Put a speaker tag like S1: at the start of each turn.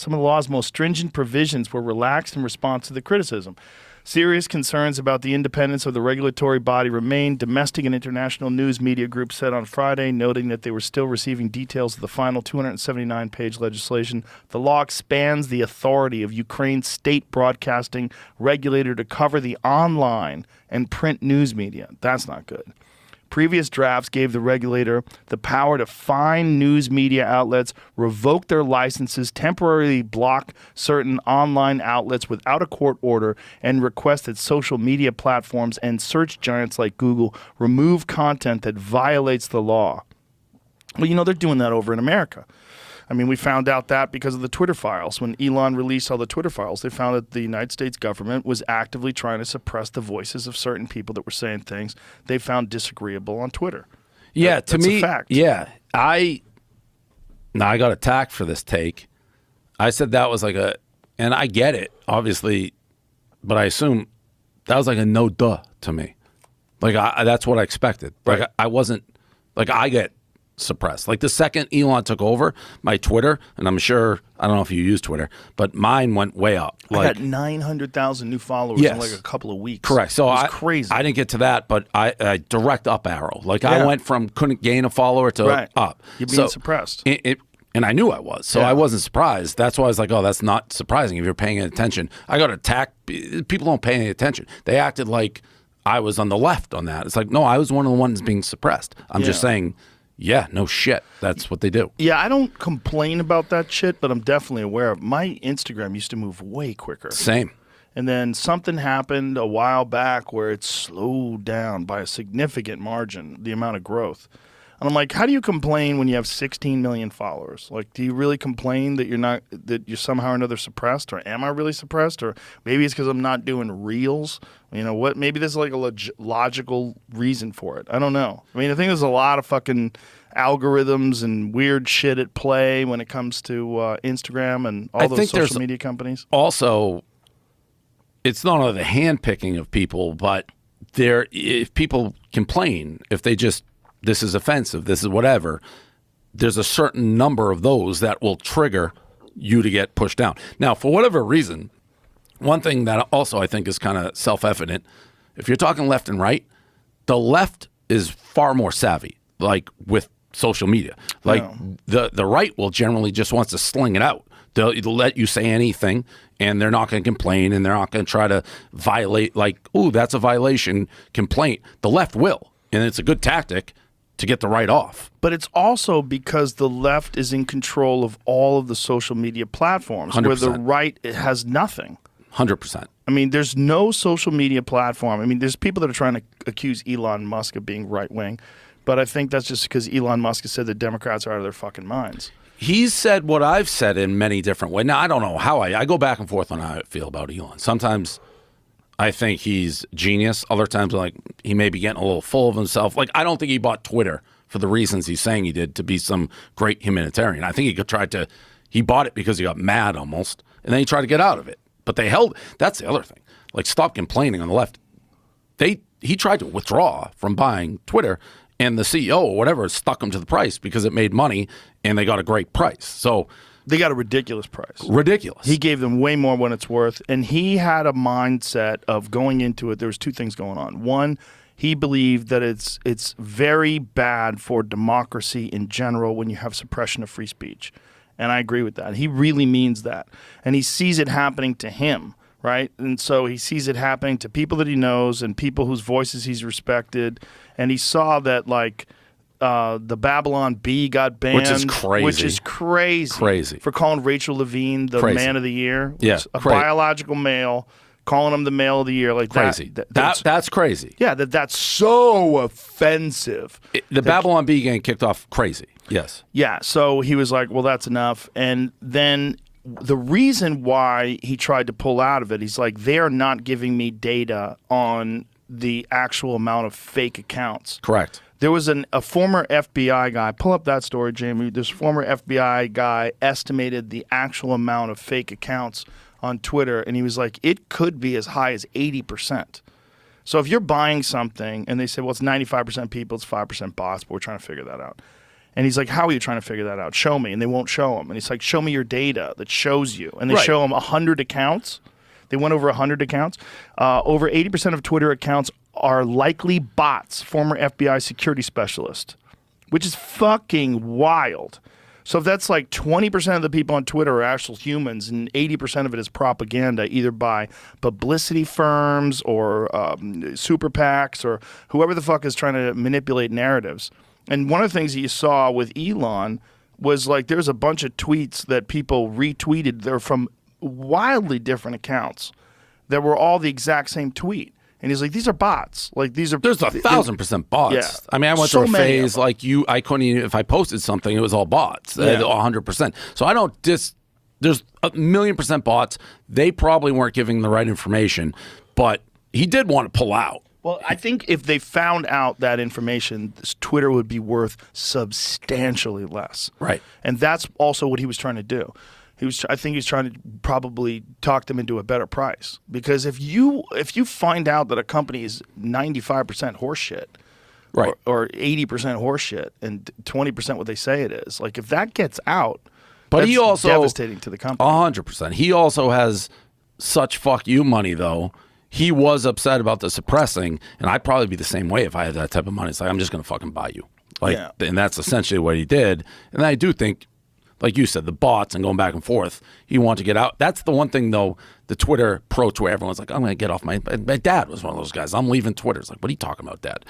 S1: Some of the law's most stringent provisions were relaxed in response to the criticism. Serious concerns about the independence of the regulatory body remain, domestic and international news media groups said on Friday, noting that they were still receiving details of the final 279-page legislation. The law expands the authority of Ukraine's state broadcasting regulator to cover the online and print news media. That's not good. Previous drafts gave the regulator the power to fine news media outlets, revoke their licenses, temporarily block certain online outlets without a court order, and request that social media platforms and search giants like Google remove content that violates the law. Well, you know, they're doing that over in America. I mean, we found out that because of the Twitter files. When Elon released all the Twitter files, they found that the United States government was actively trying to suppress the voices of certain people that were saying things they found disagreeable on Twitter.
S2: Yeah,
S1: that's
S2: me,
S1: a fact.
S2: Yeah. I got attacked for this take. I said that was like and I get it, obviously, but I assume that was like a no duh to me. Like, that's what I expected. Like,
S1: Right.
S2: I wasn't, like, I get suppressed. Like, the second Elon took over my Twitter, and I'm sure, I don't know if you use Twitter, but mine went way up.
S1: I got 900,000 new followers in like a couple of weeks.
S2: Correct. So
S1: it was crazy.
S2: I didn't get to that, but I direct up arrow. Like, I went from couldn't gain a follower to up.
S1: You're being suppressed.
S2: And I knew I was, so I wasn't surprised. That's why I was like, oh, that's not surprising if you're paying attention. I got attacked. People don't pay any attention. They acted like I was on the left on that. It's like, no, I was one of the ones being suppressed. I'm just saying, yeah, no shit. That's what they do.
S1: Yeah, I don't complain about that shit, but I'm definitely aware of my Instagram used to move way quicker.
S2: Same.
S1: And then something happened a while back where it slowed down by a significant margin, the amount of growth. And I'm like, how do you complain when you have 16 million followers? Like, do you really complain that you're somehow or another suppressed? Or am I really suppressed? Or maybe it's because I'm not doing reels. You know what? Maybe there's like a logical reason for it. I don't know. I mean, I think there's a lot of fucking algorithms and weird shit at play when it comes to Instagram and all those social media companies.
S2: Also, it's not only the handpicking of people, but if people complain, if they just, this is offensive, this is whatever, there's a certain number of those that will trigger you to get pushed down. Now, for whatever reason, one thing that also I think is kind of self-evident, if you're talking left and right, the left is far more savvy, like with social media. Like the right will generally just wants to sling it out. They'll let you say anything, and they're not going to complain, and they're not going to try to violate, like, ooh, that's a violation complaint. The left will, and it's a good tactic to get the right off.
S1: But it's also because the left is in control of all of the social media platforms,
S2: 100%.
S1: where the right has nothing.
S2: 100%.
S1: I mean, there's no social media platform. I mean, there's people that are trying to accuse Elon Musk of being right-wing, but I think that's just because Elon Musk has said the Democrats are out of their fucking minds.
S2: He's said what I've said in many different ways. Now, I don't know how I go back and forth on how I feel about Elon. Sometimes I think he's genius. Other times, like, he may be getting a little full of himself. Like, I don't think he bought Twitter for the reasons he's saying he did, to be some great humanitarian. I think he bought it because he got mad almost, and then he tried to get out of it. But that's the other thing. Like, stop complaining on the left. He tried to withdraw from buying Twitter, and the CEO or whatever stuck him to the price because it made money, and they got a great price. So
S1: they got a ridiculous price.
S2: Ridiculous.
S1: He gave them way more than it's worth, and he had a mindset of going into it. There was two things going on. One, he believed that it's very bad for democracy in general when you have suppression of free speech. And I agree with that. He really means that. And he sees it happening to him, right? And so he sees it happening to people that he knows and people whose voices he's respected. And he saw that, like, the Babylon Bee got banned.
S2: Which is crazy.
S1: Which is crazy.
S2: Crazy.
S1: For calling Rachel Levine the man of the year.
S2: Yeah.
S1: A biological male, calling him the male of the year. Like,
S2: crazy. That's crazy.
S1: Yeah, that's so offensive.
S2: The Babylon Bee getting kicked off, crazy. Yes.
S1: Yeah, so he was like, well, that's enough. And then the reason why he tried to pull out of it, he's like, they're not giving me data on the actual amount of fake accounts.
S2: Correct.
S1: There was a former FBI guy. Pull up that story, Jamie. This former FBI guy estimated the actual amount of fake accounts on Twitter, and he was like, it could be as high as 80%. So if you're buying something, and they say, well, it's 95% people, it's 5% bots, but we're trying to figure that out. And he's like, how are you trying to figure that out? Show me. And they won't show him. And he's like, show me your data that shows you. And they
S2: Right.
S1: show him 100 accounts. They went over 100 accounts. Over 80% of Twitter accounts are likely bots, former FBI security specialist, which is fucking wild. So if that's like 20% of the people on Twitter are actual humans and 80% of it is propaganda, either by publicity firms or super PACs or whoever the fuck is trying to manipulate narratives. And one of the things that you saw with Elon was like there's a bunch of tweets that people retweeted. They're from wildly different accounts that were all the exact same tweet. And he's like, these are bots. Like these are.
S2: There's 1,000% bots.
S1: Yeah.
S2: I mean, I went
S1: So
S2: through a
S1: many of
S2: phase
S1: them.
S2: like you. I couldn't even, if I posted something, it was all bots.
S1: Yeah.
S2: 100%. So I don't there's 1,000,000% bots. They probably weren't giving the right information, but he did want to pull out.
S1: Well, I think if they found out that information, Twitter would be worth substantially less.
S2: Right.
S1: And that's also what he was trying to do. I think he's trying to probably talk them into a better price. Because if you find out that a company is 95% horseshit,
S2: Right.
S1: or 80% horseshit, and 20% what they say it is, like if that gets out,
S2: But
S1: that's
S2: he also
S1: devastating to the company.
S2: 100%. He also has such fuck you money though. He was upset about the suppressing, and I'd probably be the same way if I had that type of money. It's like I'm just going to fucking buy you, like,
S1: Yeah.
S2: and that's essentially what he did. And I do think, like you said, the bots and going back and forth, he wanted to get out. That's the one thing though. The Twitter approach where everyone's like, I'm going to get off my dad was one of those guys. I'm leaving Twitter. It's like, what are you talking about, Dad?